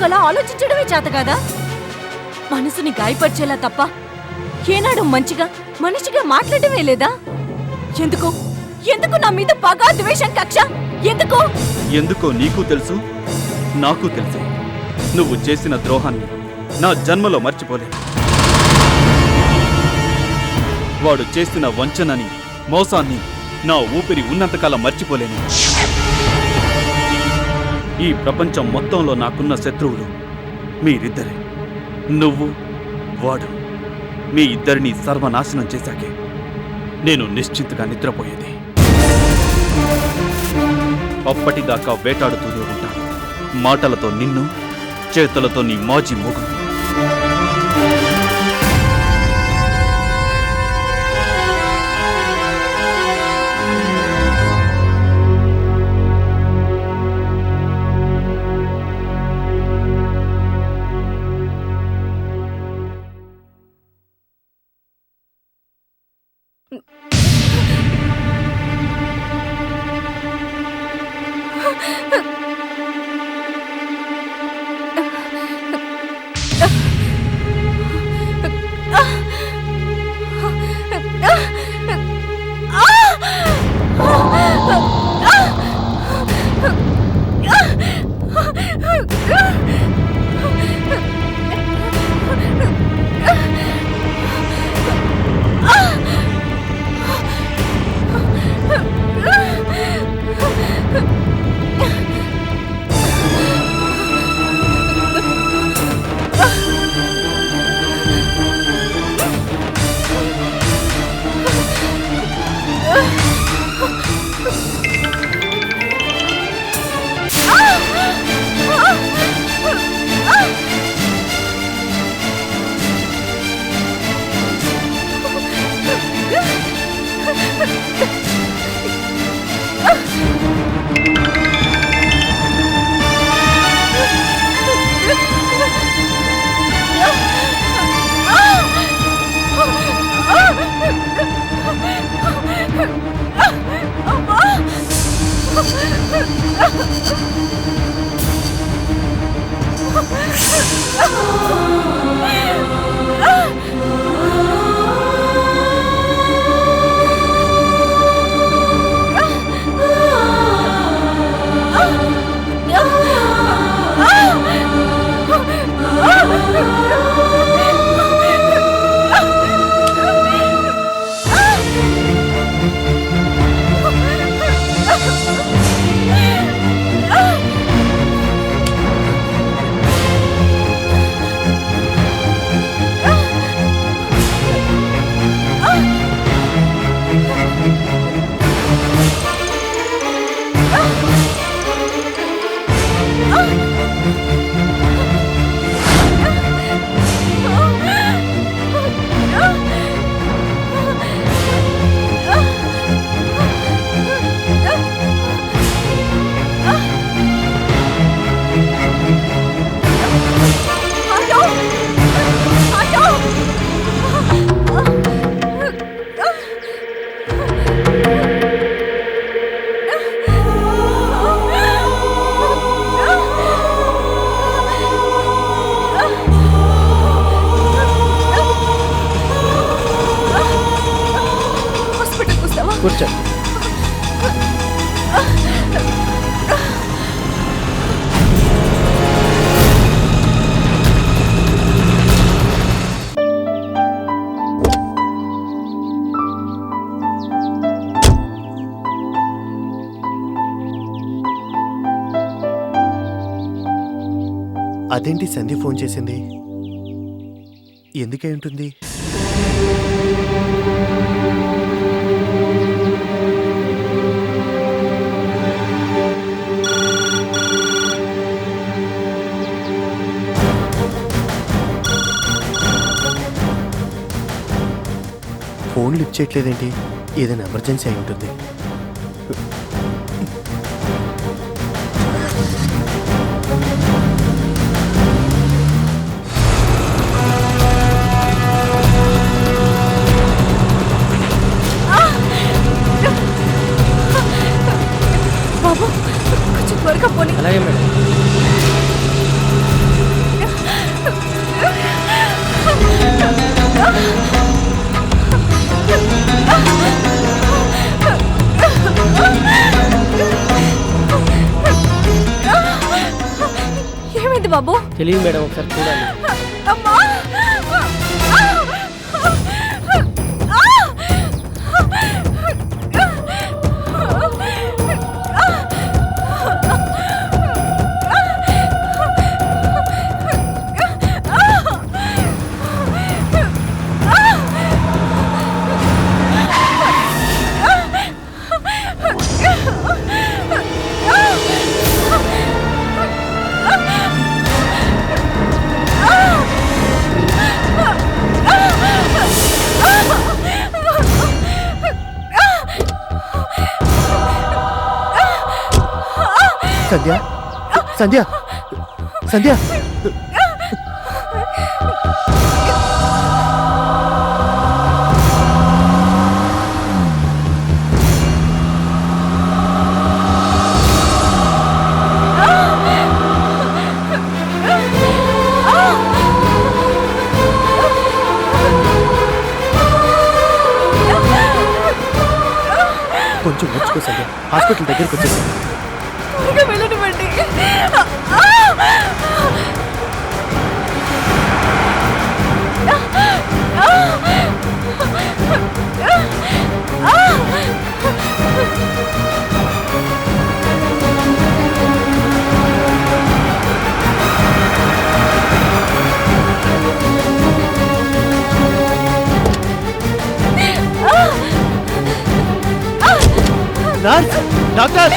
నీకలా ఆలోచించడమే చేత కాదా? మనసుని గాయపరిచేలా తప్ప ఏనాడు మంచిగా మనిషిగా మాట్లాడమే లేదా? ఎందుకు ఎందుకు నా మీద పగ, ద్వేషం, కక్ష? ఎందుకో నీకు తెలుసు, నాకు తెలుసు. నువ్వు చేసిన ద్రోహాన్ని నా జన్మలో మర్చిపోలే. వాడు చేసిన వంచనని, మోసాన్ని నా ఊపిరి ఉన్నంతకాలం మర్చిపోలేను. ఈ ప్రపంచం మొత్తంలో నాకున్న శత్రువులు మీరిద్దరే. నువ్వు, వాడు. మీ ఇద్దరిని సర్వనాశనం చేశాకే నేను నిశ్చింతగా నిద్రపోయేది. అప్పటిదాకా వేటాడుతూనే ఉంటాను. మాటలతో నిన్ను, చేతులతో నీ మాజీ మొగుడు. కూర్చోండి. అదేంటి సంధ్య ఫోన్ చేసింది? ఎందుకై ఉంటుంది? ఫోన్ లిఫ్ట్ చేయట్లేదేంటి? ఏదైనా ఎమర్జెన్సీ అయి ఉంటుంది. బాబు కొంచెం త్వరగా పోనీ. అలాగే మేడం. తెలియదు మేడం, ఒకసారి చూడాలి. అమ్మా! సంధ్య సంధ్య సంధ్య కొంచెం ముచ్చుకో సంధ్య, హాస్పిటల్ దగ్గరికి వచ్చేసి. త్వరగా వెళ్ళనివ్వండి. నర్స్, డాక్టర్,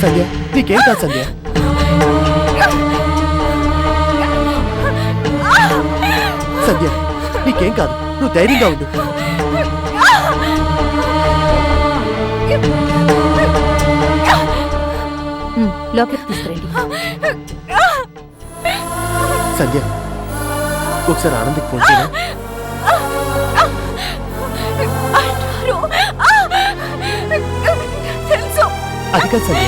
సంధ్య నీకేం కాదు సంధ్య. సంధ్య నీకేం కాదు, నువ్వు ధైర్యంగా ఉండు. లోపలికి తీసుకురండి. సంధ్య ఒకసారి ఆనందకి ఫోన్ చేయనా? తెలుసు. అది కాదు సంధ్య,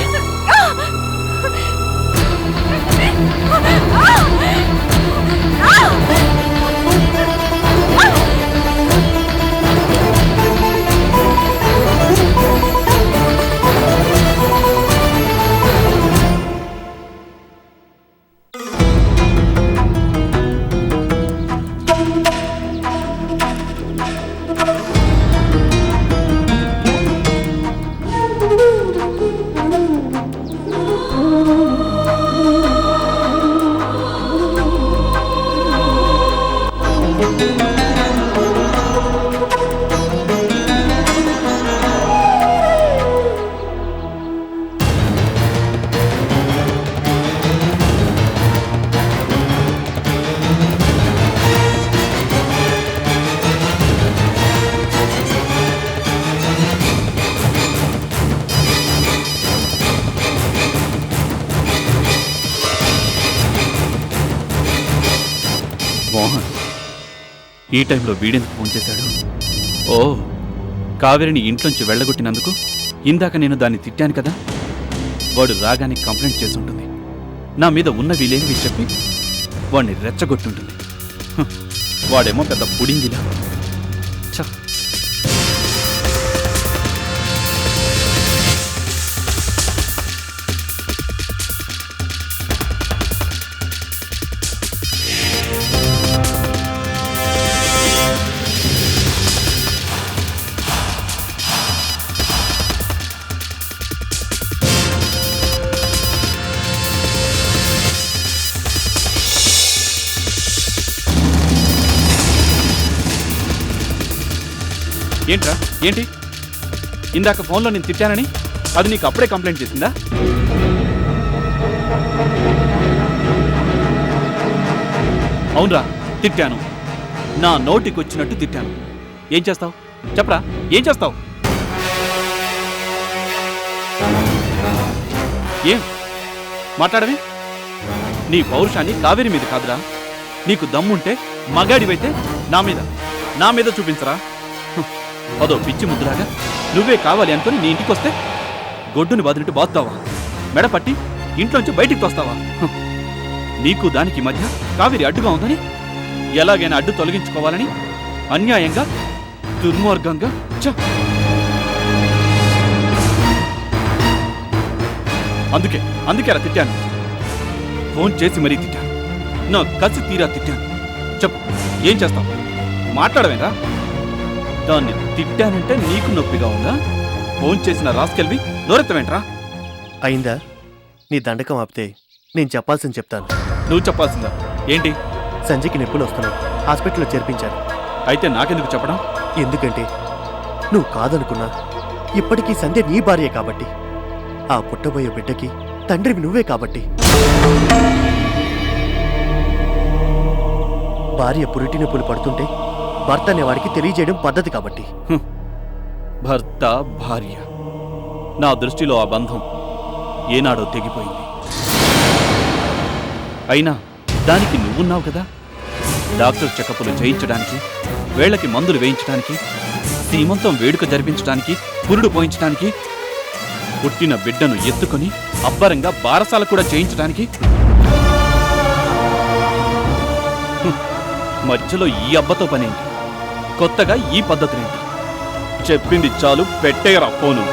మోహన్ ఈ టైంలో వీడెందుకు ఫోన్ చేశాడు? ఓ, కావేరిని ఇంట్లోంచి వెళ్ళగొట్టినందుకు ఇందాక నేను దాన్ని తిట్టాను కదా, వాడు రాగానే కంప్లైంట్ చేసి ఉంటుంది. నా మీద ఉన్నవి లేనివి చెప్పి వాడిని రెచ్చగొట్టుంటుంది. వాడేమో పెద్ద పుడింగిలా. ఛ! ఏంట్రా ఏంటి? ఇందాక ఫోన్లో నేను తిట్టానని అది నీకు అప్పుడే కంప్లైంట్ చేసిందా? అవునరా, తిట్టాను. నా నోటికి వచ్చినట్టు తిట్టాను. ఏం చేస్తావు చెప్పరా? ఏం చేస్తావు? ఏం మాట్లాడవి? నీ పౌరుషాన్ని కావేరి మీద కాదురా. నీకు దమ్ముంటే మగాడివైతే నా మీద చూపించరా. అదో పిచ్చి ముద్దులాగా నువ్వే కావాలి అనుకుని నీ ఇంటికి వస్తే గొడ్డుని బాదినట్టు బాదుతావా? మెడపట్టి ఇంట్లోంచి బయటికి తోస్తావా? నీకు దానికి మధ్య కావేరి అడ్డుగా ఉందని ఎలాగైనా అడ్డు తొలగించుకోవాలని అన్యాయంగా దుర్మార్గంగా అందుకే అలా తిట్టాను. ఫోన్ చేసి మరీ తిట్టాను. నా కసి తీరా తిట్టాను. చెప్పు, ఏం చేస్తావు? మాట్లాడవేనా? దాన్ని తిట్టానంటే నీకు నొప్పిగా ఉందా? ఫోన్ చేసిన రాసుకెళ్ళి దూరెత్తవేంట్రా? అయిందా? నీ దండకం ఆపితే నేను చెప్పాల్సింది చెప్తాను. నువ్వు చెప్పాల్సిందా? ఏంటి? సంజయ్కి నొప్పులు వస్తున్నాయి, హాస్పిటల్లో చేర్పించాను. అయితే నాకెందుకు చెప్పడం? ఎందుకంటే నువ్వు కాదనుకున్నా ఇప్పటికీ సంధ్య నీ భార్యే కాబట్టి, ఆ పుట్టబోయే బిడ్డకి తండ్రివి నువ్వే కాబట్టి. భార్య పురిటి నొప్పులు పడుతుంటే భర్త అనేవాడికి తెలియజేయడం పద్ధతి కాబట్టి. భర్త భార్య, నా దృష్టిలో ఆ బంధం ఏనాడో తెగిపోయింది. అయినా దానికి నువ్వున్నావు కదా. డాక్టర్ చెకప్పులు చేయించడానికి, వేళ్లకి మందులు వేయించడానికి, సీమంతం వేడుక జరిపించడానికి, పురుడు పోయించడానికి, పుట్టిన బిడ్డను ఎత్తుకొని అబ్బరంగా బారసాల కూడా చేయించడానికి. మధ్యలో ఈ అబ్బతో పనేంటి? కొత్తగా ఈ పద్ధతులేంటి? చెప్పింది చాలు, పెట్టేయరా ఫోను.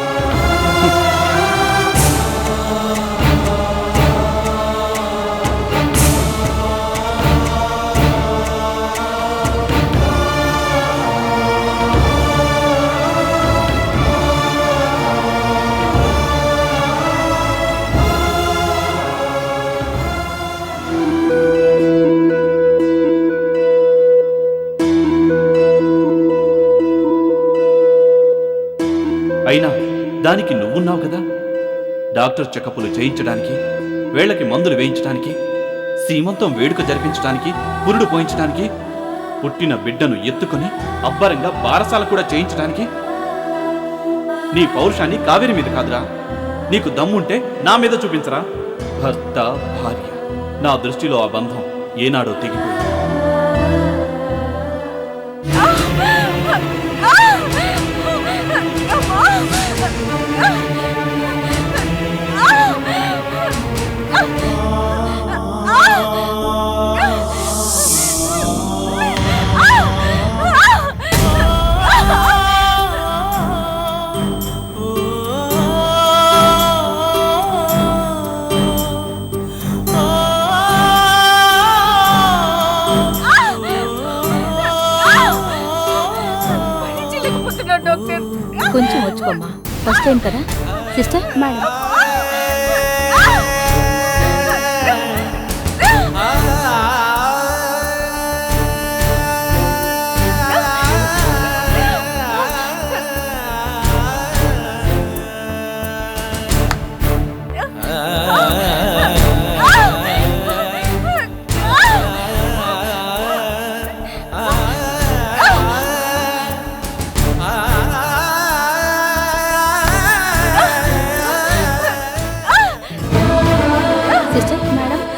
అయినా దానికి నువ్వున్నావు కదా. డాక్టర్ చెకప్పులు చేయించడానికి, వేళ్లకి మందులు వేయించడానికి, సీమంతం వేడుక జరిపించడానికి, పురుడు పోయించడానికి, పుట్టిన బిడ్డను ఎత్తుకొని అబ్బరంగా బారసాల కూడా చేయించడానికి. నీ పౌరుషాన్ని కావేరి మీద కాదురా. నీకు దమ్ముంటే నా మీద చూపించరా. భర్త భార్య, నా దృష్టిలో ఆ బంధం ఏనాడో తెగిపోయింది. కొంచెం వచ్చుకోమ్మా, ఫస్ట్ టైం కదా. Sister, madam.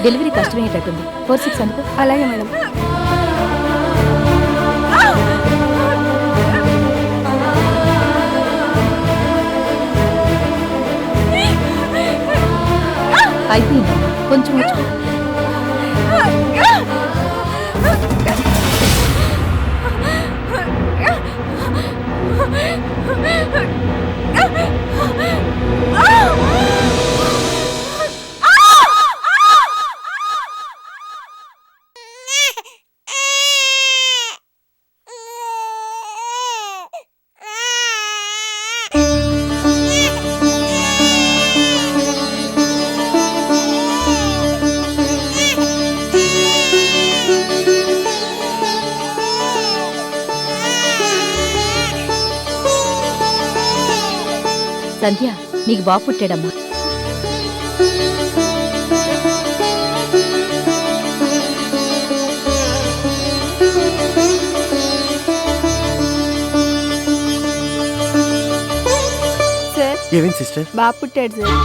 డెలివరీ కష్టమయ్యేటట్టుంది. 4-6 అనుకో. అలాగే మేడం. అయిపోయింది, కొంచెం వచ్చి. సంధ్య, నీకు బాబు పుట్టాడమ్మా. ఏమేం సిస్టర్? బాబు పుట్టాడు సార్.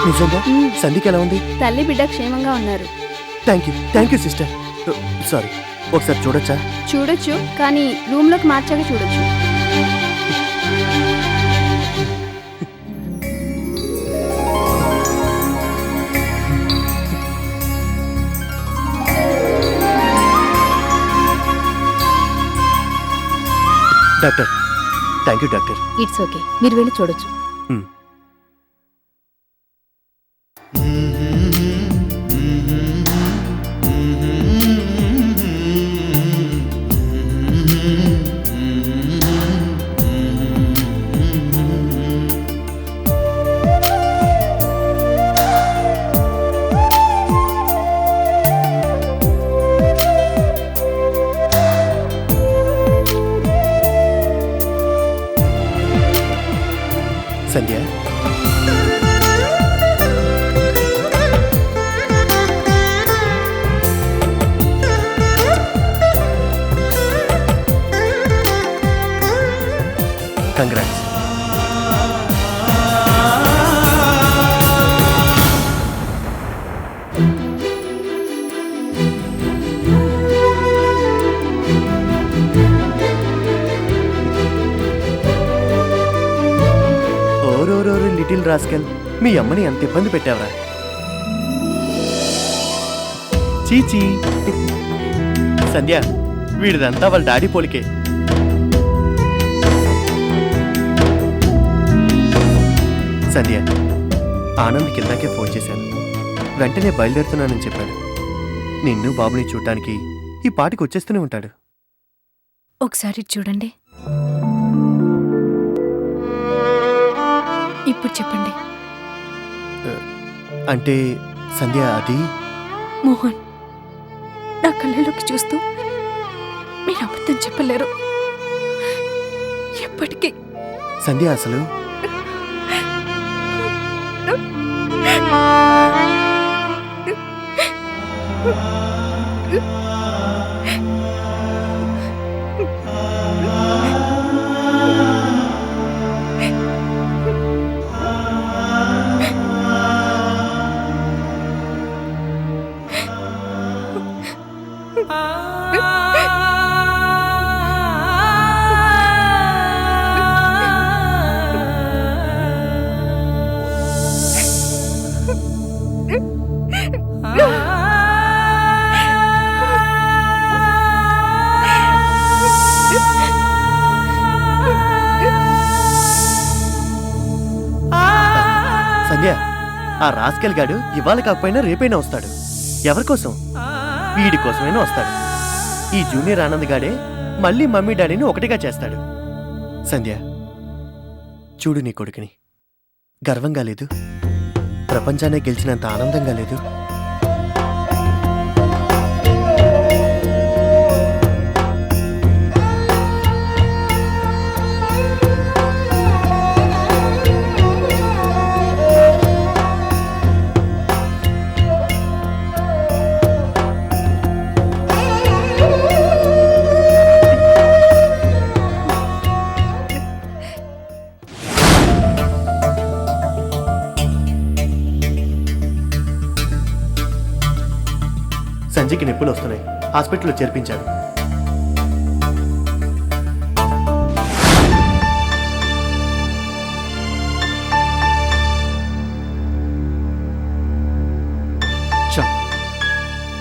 నిజంగా? సంధ్యకి ఎలా ఉంది? తల్లి బిడ్డ క్షేమంగా ఉన్నారు. Thank you sister. సారీ, ఒకసారి చూడొచ్చా? చూడొచ్చు, కానీ రూమ్ లోకి మార్చాక చూడొచ్చు. Doctor thank you doctor. It's okay, మీరు వెళ్ళి చూడొచ్చు. సంధ్య, కంగ్రాట్స్. ఓరోరోరు లిటిల్ రాస్కల్, మీ అమ్మని అంత ఇబ్బంది పెట్టావరా? చీచీ. సంధ్య, వీడిదంతా వాళ్ళ డాడీ పోలికే. సంధ్య, ఆనంద్ కిందాకే ఫోన్ చేశాను. వెంటనే బయలుదేరుతున్నానని చెప్పాడు. నిన్ను బాబుని చూడటానికి ఈ పాటికి వచ్చేస్తూనే ఉంటాడు. ఒకసారి చూడండి. ఇప్పుడు చెప్పండి. అంటే సంధ్య, అది మోహన్, నా కళ్ళలోకి చూస్తూ మీరు అబద్ధం చెప్పలేరు. ఎప్పటికీ. సంధ్య, అసలు సంధ్య, ఆ రాస్కెల్ గాడు ఇవాళ కాకపోయినా రేపైనా వస్తాడు. ఎవరికోసం? వీడి కోసమైనా వస్తాడు. ఈ జూనియర్ ఆనంద్ గాడే మళ్ళీ మమ్మీ డాడీని ఒకటిగా చేస్తాడు. సంధ్య, చూడు నీ కొడుకుని. గర్వంగా లేదు? ప్రపంచాన్ని గెలిచినంత ఆనందంగా లేదు? సంజయ్కి నొప్పులు వస్తున్నాయి. హాస్పిటల్లో చేర్పించాడు.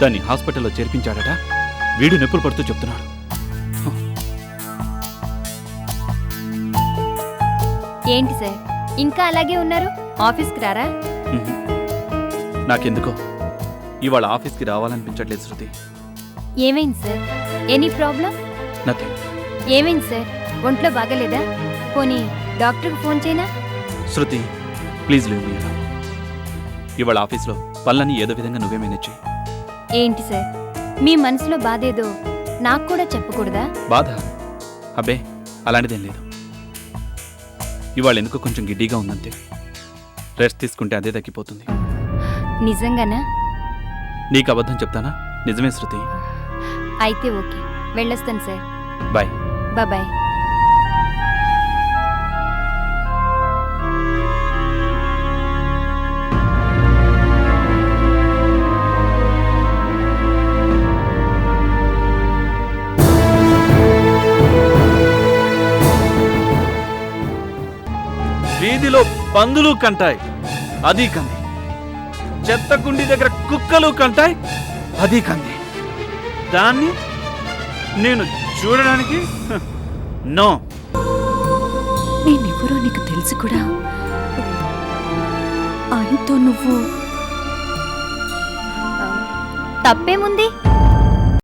దాన్ని హాస్పిటల్లో చేర్పించాడట. వీడు నొప్పులు పడుతూ చెప్తున్నాడు. ఏంటి సార్, ఇంకా అలాగే ఉన్నారు? ఆఫీస్కి రారా? నాకెందుకో ఇవాళ ఆఫీస్కి రావాలనిపించట్లేదు శృతి. ఏమైంది సార్? Any problem? నథింగ్. ఏమైంది సార్? ఒంట్లో బాగలేదా? పోనీ డాక్టర్కి ఫోన్ చేయనా? శృతి, ప్లీజ్ లీవ్ మీ అలోన్. ఇవాళ ఆఫీస్లో పనులని ఏదో విధంగా నువ్వే మేనేజ్ చేయి. ఏంటి సార్, మీ మనసులో బాధ ఏదో నాకు కూడా చెప్పకూడదా? బాధ? అబ్బే, అలాంటిదేం లేదు. ఇవాళ ఎందుకో కొంచెం గిడ్డీగా ఉందంతే. రెస్ట్ తీసుకుంటే అదే తగ్గిపోతుంది. నిజంగానా? నీకు అబద్ధం చెప్తానా? నిజమే శృతి. అయితే ఓకే, వెళ్ళొస్తాను సార్. బాయ్. బాయ్. వీధిలో పందులు కంటాయి, అది కంది. చెత్త కుండి దగ్గర కుక్కలు కంటాయి, అది కంది. దాన్ని నేను చూడడానికి నో. ఎవరో నీకు తెలుసు కూడా ఆయనతో నువ్వు తప్పేముంది?